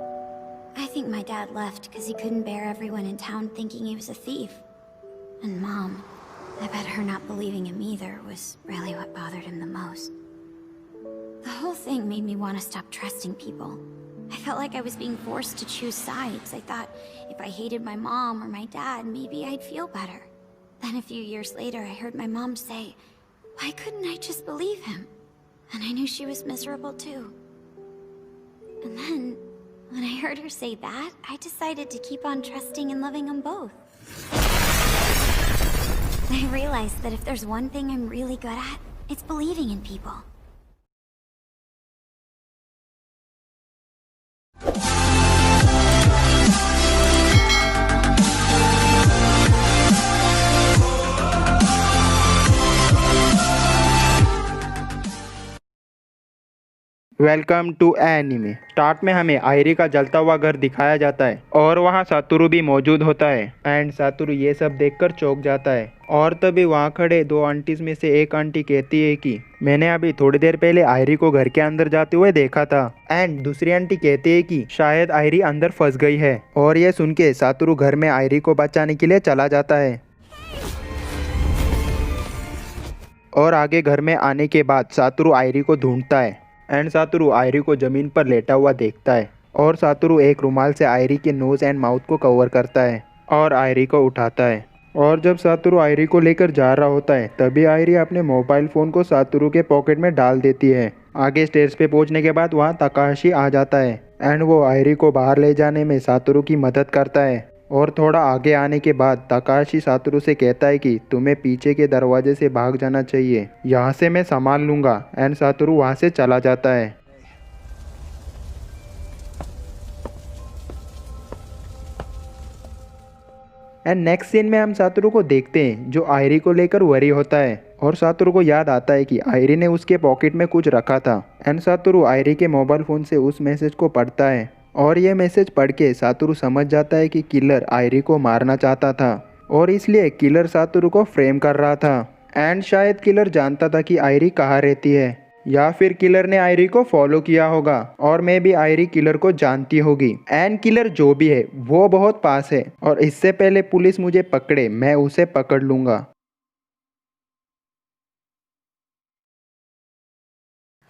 I think my dad left because he couldn't bear everyone in town thinking he was a thief. And Mom, I bet her not believing him either was really what bothered him the most. The whole thing made me want to stop trusting people. I felt like I was being forced to choose sides. I thought if I hated my mom or my dad, maybe I'd feel better. Then a few years later, I heard my mom say, why couldn't I just believe him? And I knew she was miserable too. And then, when I heard her say that, I decided to keep on trusting and loving them both. I realized that if there's one thing I'm really good at, it's believing in people. Welcome to anime. Start में हमें आयरी का जलता हुआ घर दिखाया जाता है और वहाँ सातोरू भी मौजूद होता है एंड सातोरू ये सब देखकर चौंक जाता है। और तभी वहाँ खड़े दो आंटीज में से एक आंटी कहती है कि मैंने अभी थोड़ी देर पहले आयरी को घर के अंदर जाते हुए देखा था। एंड दूसरी आंटी कहती है कि शायद आयरी अंदर फंस गई है। और ये सुन के सातोरू घर में आयरी को बचाने के लिए चला जाता है। और आगे घर में आने के बाद सातोरू आयरी को ढूंढता है एंड सातोरू आयरी को ज़मीन पर लेटा हुआ देखता है। और सातोरू एक रुमाल से आयरी के नोज़ एंड माउथ को कवर करता है और आयरी को उठाता है। और जब सातोरू आयरी को लेकर जा रहा होता है तभी आयरी अपने मोबाइल फ़ोन को सातोरू के पॉकेट में डाल देती है। आगे स्टेज पे पहुंचने के बाद वहाँ तकाहाशी आ जाता है एंड वो आयरी को बाहर ले जाने में सातोरू की मदद करता है। और थोड़ा आगे आने के बाद तकाहाशी सातोरू से कहता है कि तुम्हें पीछे के दरवाजे से भाग जाना चाहिए, यहाँ से मैं संभाल लूँगा। एंड सातोरू वहाँ से चला जाता है। एंड नेक्स्ट सीन में हम सातोरू को देखते हैं जो आयरी को लेकर वरी होता है। और सातोरू को याद आता है कि आयरी ने उसके पॉकेट में कुछ रखा था। एंड सातोरू आयरी के मोबाइल फ़ोन से उस मैसेज को पढ़ता है और ये मैसेज पढ़ के सातोरू समझ जाता है कि किलर आयरी को मारना चाहता था और इसलिए किलर सातोरू को फ्रेम कर रहा था। एंड शायद किलर जानता था कि आयरी कहाँ रहती है या फिर किलर ने आयरी को फॉलो किया होगा और मैं भी आयरी किलर को जानती होगी। एंड किलर जो भी है वो बहुत पास है और इससे पहले पुलिस मुझे पकड़े मैं उसे पकड़ लूँगा।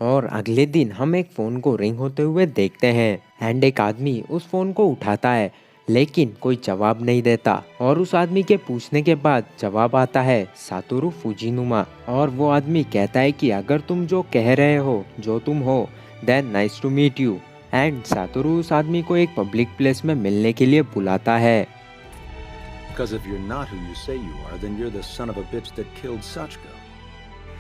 और अगले दिन हम एक फ़ोन को रिंग होते हुए देखते हैं एंड एक आदमी उस फ़ोन को उठाता है लेकिन कोई जवाब नहीं देता। और उस आदमी के पूछने के बाद जवाब आता है सातोरू फुजिनुमा। और वो आदमी कहता है कि अगर तुम जो कह रहे हो जो तुम हो then nice to meet you. And Satoru उस आदमी को एक पब्लिक प्लेस में मिलने के लिए बुलाता है। Because if you're not who you say you are, then you're the son of a bitch that killed Sachiko.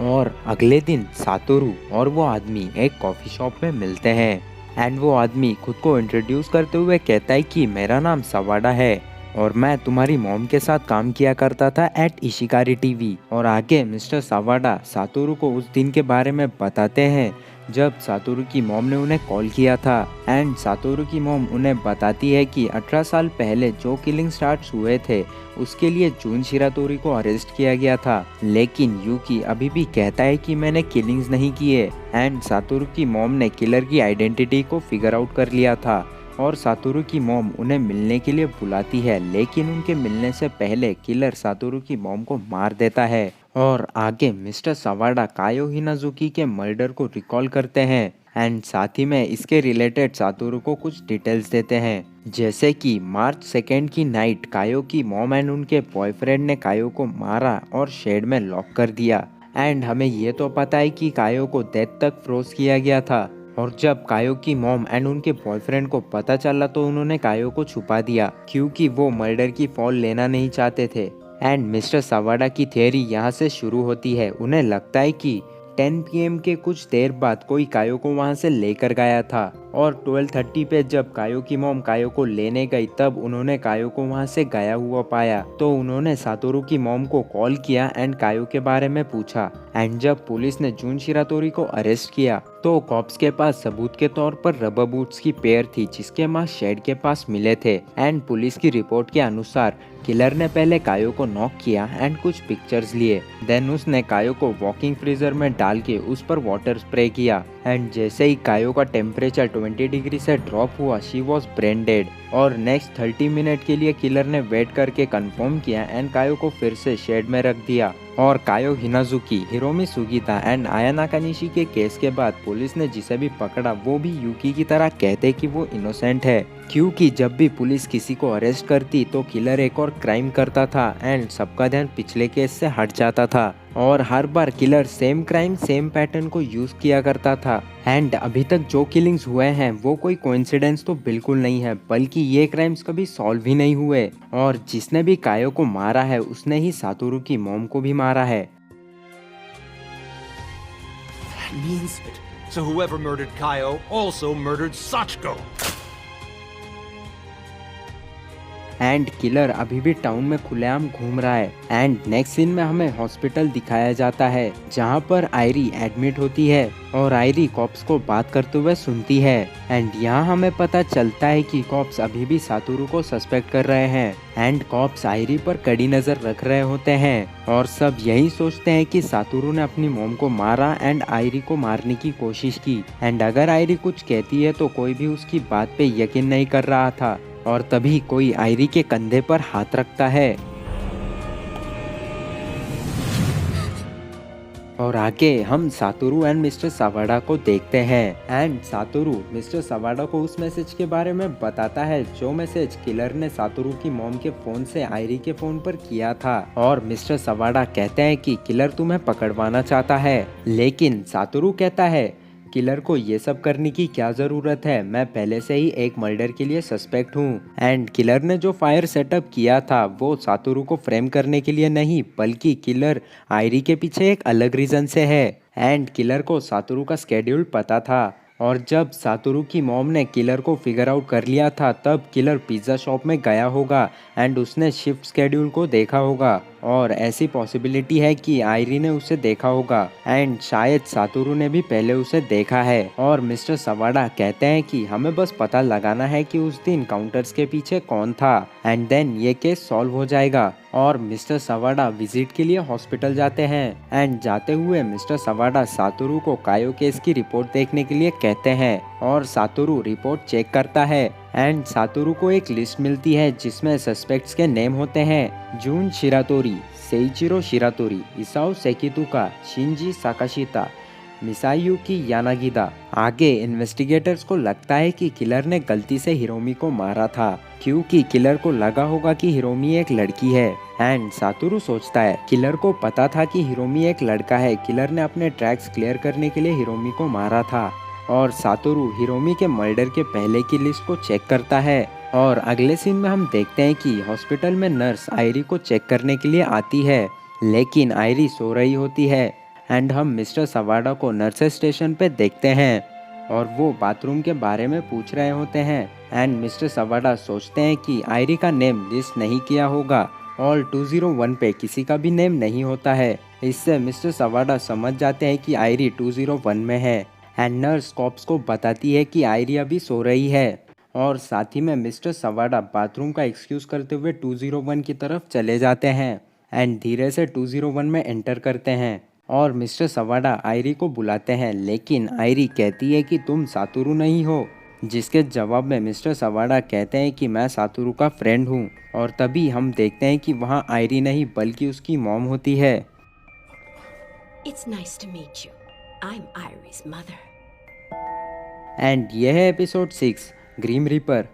और अगले दिन सातोरू और वो आदमी एक कॉफ़ी शॉप में मिलते हैं एंड वो आदमी खुद को इंट्रोड्यूस करते हुए कहता है कि मेरा नाम सवाडा है और मैं तुम्हारी मॉम के साथ काम किया करता था एट इशिकारी टीवी। और आगे मिस्टर सवाडा सातोरू को उस दिन के बारे में बताते हैं जब सातोरू की मॉम ने उन्हें कॉल किया था। एंड सातोरू की मॉम उन्हें बताती है कि 18 साल पहले जो किलिंग स्टार्ट हुए थे उसके लिए जून शिरातोरी को अरेस्ट किया गया था। लेकिन यूकी अभी भी कहता है कि मैंने किलिंग्स नहीं किए। एंड सातोरू की मॉम ने किलर की आइडेंटिटी को फिगर आउट कर लिया था और सातोरू की मॉम उन्हें मिलने के लिए बुलाती है लेकिन उनके मिलने से पहले किलर सातोरू की मॉम को मार देता है। और आगे मिस्टर सवाडा कायो हिनाजुकी के मर्डर को रिकॉल करते हैं एंड साथ ही में इसके रिलेटेड सातोरू को कुछ डिटेल्स देते हैं जैसे कि मार्च 2 की नाइट कायो की मॉम एंड उनके बॉयफ्रेंड ने कायो को मारा और शेड में लॉक कर दिया। एंड हमें ये तो पता है कि कायो को डेथ तक फ्रोज किया गया था। और जब कायो की मॉम एंड उनके बॉयफ्रेंड को पता चला तो उन्होंने कायो को छुपा दिया क्योंकि वो मर्डर की फॉल लेना नहीं चाहते थे। एंड मिस्टर सवाडा की थियरी यहाँ से शुरू होती है। उन्हें लगता है कि 10 PM के कुछ देर बाद कोई कायो को वहाँ से लेकर गया था और 12:30 पे जब कायो की मॉम कायो को लेने गई तब उन्होंने कायो को वहाँ से गया हुआ पाया तो उन्होंने सातोरू की मॉम को कॉल किया एंड कायो के बारे में पूछा। एंड जब पुलिस ने जून शिरातोरी को अरेस्ट किया तो कॉप्स के पास सबूत के तौर पर रबर बूट्स की पेयर थी जिसके मार्क्स शेड के पास मिले थे। एंड पुलिस की रिपोर्ट के अनुसार किलर ने पहले कायो को नॉक किया एंड कुछ पिक्चर्स लिए। देन उसने कायो को वॉकिंग फ्रीजर में डाल के उस पर वाटर स्प्रे किया एंड जैसे ही कायो का टेम्परेचर 20 डिग्री से ड्रॉप हुआ शी वॉज ब्रेन डेड। और नेक्स्ट 30 मिनट के लिए किलर ने वेट करके कंफर्म किया एंड कायो को फिर से शेड में रख दिया। और कायो हिनाजुकी, हिरोमी सुगीता एंड आया नाकानिशी के केस के बाद पुलिस ने जिसे भी पकड़ा वो भी यूकी की तरह कहते कि वो इनोसेंट है, क्योंकि जब भी पुलिस किसी को अरेस्ट करती तो किलर एक और क्राइम करता था एंड सबका ध्यान पिछले केस से हट जाता था। और हर बार killer same crime same pattern को यूज किया करता था। एंड अभी तक जो किलिंग्स हुए हैं वो कोई कोइंसिडेंस तो बिल्कुल नहीं है, बल्कि ये क्राइम्स कभी सॉल्व ही नहीं हुए। और जिसने भी कायो को मारा है उसने ही सातोरू की मॉम को भी मारा है। That means it. So whoever murdered Kaio also murdered Sachiko. And killer अभी भी टाउन में खुलेआम घूम रहा है। एंड नेक्स्ट सीन में हमें हॉस्पिटल दिखाया जाता है जहां पर आयरी एडमिट होती है और आयरी कॉप्स को बात करते हुए सुनती है। एंड यहाँ हमें पता चलता है कि कॉप्स अभी भी सातोरू को सस्पेक्ट कर रहे हैं एंड कॉप्स आयरी पर कड़ी नजर रख रहे होते हैं और सब यही सोचते हैं कि सातोरू ने अपनी मॉम को मारा एंड आयरी को मारने की कोशिश की। एंड अगर आयरी कुछ कहती है तो कोई भी उसकी बात पे यकीन नहीं कर रहा था और तभी कोई आयरी के कंधे पर हाथ रखता है और आगे हम सातोरू एंड मिस्टर सवाडा को देखते हैं। एंड सातोरू मिस्टर सवाडा को उस मैसेज के बारे में बताता है जो मैसेज किलर ने सातोरू की मॉम के फोन से आयरी के फोन पर किया था। और मिस्टर सवाडा कहते हैं कि किलर तुम्हें पकड़वाना चाहता है, लेकिन सातोरू कहता है किलर को ये सब करने की क्या जरूरत है, मैं पहले से ही एक मर्डर के लिए सस्पेक्ट हूँ। एंड किलर ने जो फायर सेटअप किया था वो सातोरू को फ्रेम करने के लिए नहीं, बल्कि किलर आयरी के पीछे एक अलग रीजन से है। एंड किलर को सातोरू का स्केड्यूल पता था और जब सातोरू की मॉम ने किलर को फिगर आउट कर लिया था तब किलर पिज्ज़ा शॉप में गया होगा एंड उसने शिफ्ट स्केड्यूल को देखा होगा और ऐसी पॉसिबिलिटी है कि आयरी ने उसे देखा होगा एंड शायद सातोरू ने भी पहले उसे देखा है। और मिस्टर सवाडा कहते हैं कि हमें बस पता लगाना है कि उस दिन काउंटर्स के पीछे कौन था एंड देन ये केस सॉल्व हो जाएगा। और मिस्टर सवाडा विजिट के लिए हॉस्पिटल जाते हैं एंड जाते हुए मिस्टर सवाडा सातोरू को कायो केस की रिपोर्ट देखने के लिए कहते हैं और सातोरू रिपोर्ट चेक करता है एंड सातोरू को एक लिस्ट मिलती है जिसमें सस्पेक्ट्स के नेम होते हैं जून शिरातोरी, सेइचिरो शिरातोरी, इसाओ सेकितुका, शिंजी साकाशिता, मिसायुकी यानागिदा। आगे इन्वेस्टिगेटर्स को लगता है कि किलर ने गलती से हिरोमी को मारा था क्योंकि किलर को लगा होगा कि हिरोमी एक लड़की है। एंड सातोरू सोचता है किलर को पता था कि हिरोमी एक लड़का है, किलर ने अपने ट्रैक्स क्लियर करने के लिए हिरोमी को मारा था। और सातोरू हिरोमी के मर्डर के पहले की लिस्ट को चेक करता है। और अगले सीन में हम देखते हैं कि हॉस्पिटल में नर्स आयरी को चेक करने के लिए आती है, लेकिन आयरी सो रही होती है। एंड हम मिस्टर सवाडा को नर्सेस स्टेशन पे देखते हैं और वो बाथरूम के बारे में पूछ रहे होते हैं। एंड मिस्टर सवाडा सोचते हैं कि आयरी का नेम लिस्ट नहीं किया होगा और 201 पे किसी का भी नेम नहीं होता है। इससे मिस्टर सवाडा समझ जाते हैं कि आयरी 201 में है। एंड नर्स कॉप्स को बताती है कि आयरी अभी सो रही है और साथ ही में मिस्टर सवाडा बाथरूम का एक्सक्यूज करते हुए 201 की तरफ चले जाते हैं एंड धीरे से 201 में एंटर करते हैं और मिस्टर सवाडा आयरी को बुलाते हैं, लेकिन आयरी कहती है कि तुम सातोरू नहीं हो, जिसके जवाब में मिस्टर सवाडा कहते हैं कि मैं सातोरू का फ्रेंड हूँ। और तभी हम देखते हैं कि वहाँ आयरी नहीं बल्कि उसकी मॉम होती है। It's nice to meet you. I'm Iry's mother. And यह है एपिसोड 6 ग्रीम रीपर।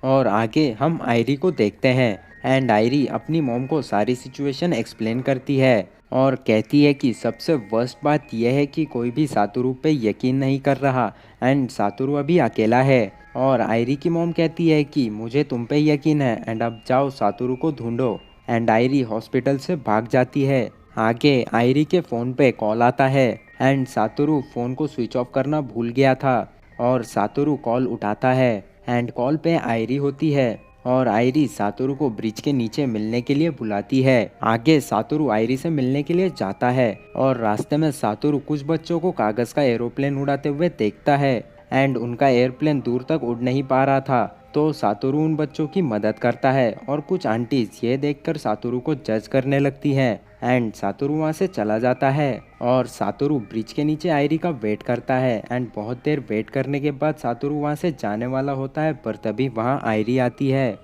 और आगे हम आयरी को देखते हैं एंड आयरी अपनी मॉम को सारी सिचुएशन एक्सप्लेन करती है और कहती है कि सबसे वर्स्ट बात यह है कि कोई भी सातोरू पे यकीन नहीं कर रहा एंड सातोरू अभी अकेला है। और आयरी की मॉम कहती है कि मुझे तुम पे यकीन है एंड अब जाओ सातोरू को ढूंढो। एंड आयरी हॉस्पिटल से भाग जाती है। आगे आयरी के फ़ोन पे कॉल आता है एंड सातोरू फ़ोन को स्विच ऑफ करना भूल गया था और सातोरू कॉल उठाता है एंड कॉल पे आयरी होती है और आयरी सातोरू को ब्रिज के नीचे मिलने के लिए बुलाती है। आगे सातोरू आयरी से मिलने के लिए जाता है और रास्ते में सातोरू कुछ बच्चों को कागज़ का एरोप्लेन उड़ाते हुए देखता है एंड उनका एयरप्लेन दूर तक उड़ नहीं पा रहा था, तो सातोरू उन बच्चों की मदद करता है और कुछ आंटीज ये देखकर सातोरू को जज करने लगती हैं एंड सातोरू वहाँ से चला जाता है और सातोरू ब्रिज के नीचे आयरी का वेट करता है एंड बहुत देर वेट करने के बाद सातोरू वहाँ से जाने वाला होता है, पर तभी वहाँ आयरी आती है।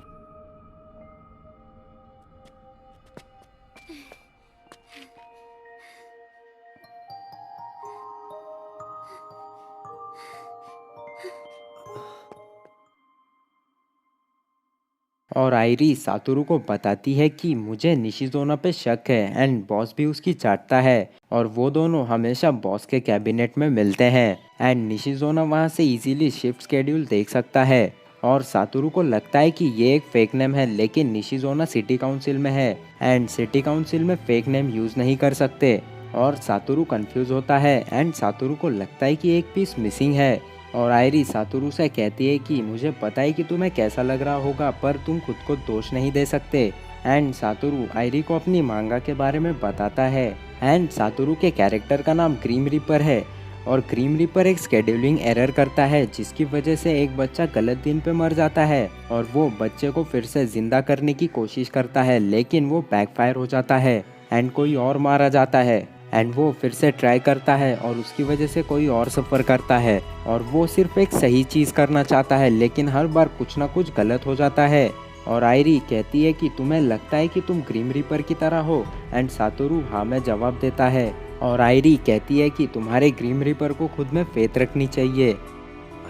और आयरी सातोरू को बताती है कि मुझे निशिज़ोना पे शक है एंड बॉस भी उसकी चाटता है और वो दोनों हमेशा बॉस के कैबिनेट में मिलते हैं एंड निशिज़ोना वहाँ से इजीली शिफ्ट स्केड्यूल देख सकता है और सातोरू को लगता है कि ये एक फेक नेम है, लेकिन निशिज़ोना सिटी काउंसिल में है एंड सिटी काउंसिल में फेक नेम यूज़ नहीं कर सकते और सातोरू कंफ्यूज होता है एंड सातोरू को लगता है कि एक पीस मिसिंग है और आयरी सातोरू से कहती है कि मुझे पता है कि तुम्हें कैसा लग रहा होगा, पर तुम खुद को दोष नहीं दे सकते एंड सातोरू आयरी को अपनी मांगा के बारे में बताता है एंड सातोरू के कैरेक्टर का नाम ग्रीम रिपर है और ग्रीम रिपर एक स्केड्यूलिंग एरर करता है जिसकी वजह से एक बच्चा गलत दिन पे मर जाता है और वो बच्चे को फिर से जिंदा करने की कोशिश करता है, लेकिन वो बैकफायर हो जाता है एंड कोई और मारा जाता है एंड वो फिर से ट्राई करता है और उसकी वजह से कोई और सफ़र करता है और वो सिर्फ एक सही चीज़ करना चाहता है, लेकिन हर बार कुछ ना कुछ गलत हो जाता है और आयरी कहती है कि तुम्हें लगता है कि तुम ग्रीम रिपर की तरह हो एंड सातोरू हाँ में जवाब देता है और आयरी कहती है कि तुम्हारे ग्रीम रिपर को खुद में फेथ रखनी चाहिए।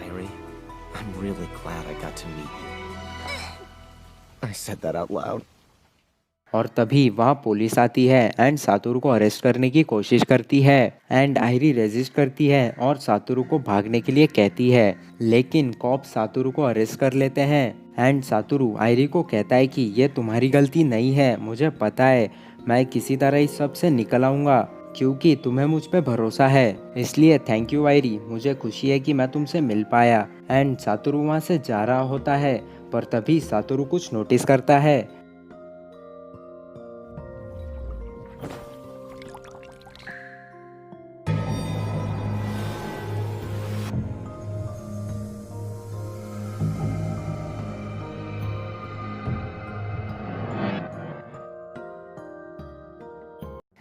Irie, I'm really glad I got to meet you. I said that out loud. और तभी वहाँ पुलिस आती है एंड सातोरू को अरेस्ट करने की कोशिश करती है एंड आयरी रेजिस्ट करती है और सातोरू को भागने के लिए कहती है, लेकिन कॉप सातोरू को अरेस्ट कर लेते हैं एंड सातोरू आयरी को कहता है कि ये तुम्हारी गलती नहीं है, मुझे पता है, मैं किसी तरह इस सब से निकल आऊँगा क्योंकि तुम्हें मुझ पे भरोसा है, इसलिए थैंक यू आयरी, मुझे खुशी है कि मैं तुमसे मिल पाया एंड सातोरू वहाँ से जा रहा होता है, पर तभी सातोरू कुछ नोटिस करता है।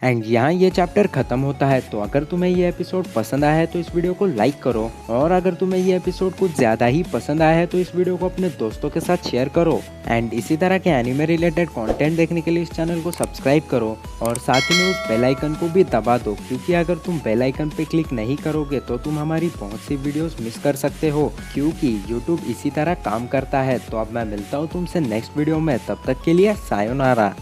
एंड यहाँ ये चैप्टर खत्म होता है। तो अगर तुम्हें ये एपिसोड पसंद आया है तो इस वीडियो को लाइक करो और अगर तुम्हें ये एपिसोड कुछ ज़्यादा ही पसंद आया है तो इस वीडियो को अपने दोस्तों के साथ शेयर करो एंड इसी तरह के एनिमे रिलेटेड कंटेंट देखने के लिए इस चैनल को सब्सक्राइब करो और साथ ही में उस बेल आइकन को भी दबा दो, क्योंकि अगर तुम बेल आइकन पे क्लिक नहीं करोगे तो तुम हमारी बहुत सी वीडियोस मिस कर सकते हो, क्योंकि यूट्यूब इसी तरह काम करता है। तो अब मैं मिलता हूँ तुमसे नेक्स्ट वीडियो में, तब तक के लिए सायोनारा।